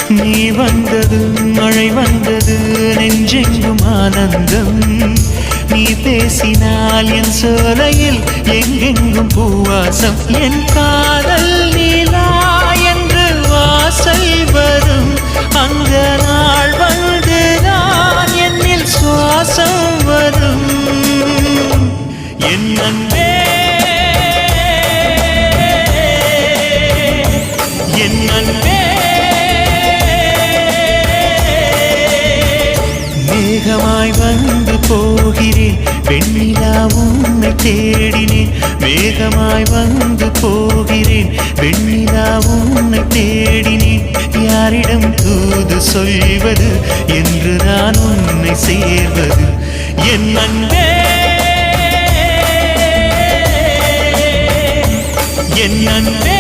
நீ வந்தது மழை வந்தது நெஞ்செங்கும் ஆனந்தம் நீ பேசினால் என் சோலையில் எங்கெங்கும் பூவாசம் என் காதல் நீலா என்று வாசல் வரும் அந்த நாள் வந்து நான் என்னில் சுவாசம் வரும் என் அன்பே என் அன்பே மேகமாய் வந்து போகிறேன் வெண்ணிலா உன்னை தேடினேன் மேகமாய் வந்து போகிறேன் வெண்ணிலா உன்னை தேடினேன் யாரிடம் தூது சொல்வது என்று நான் உன்னை சேர்வது என் அன்பே என் அன்பே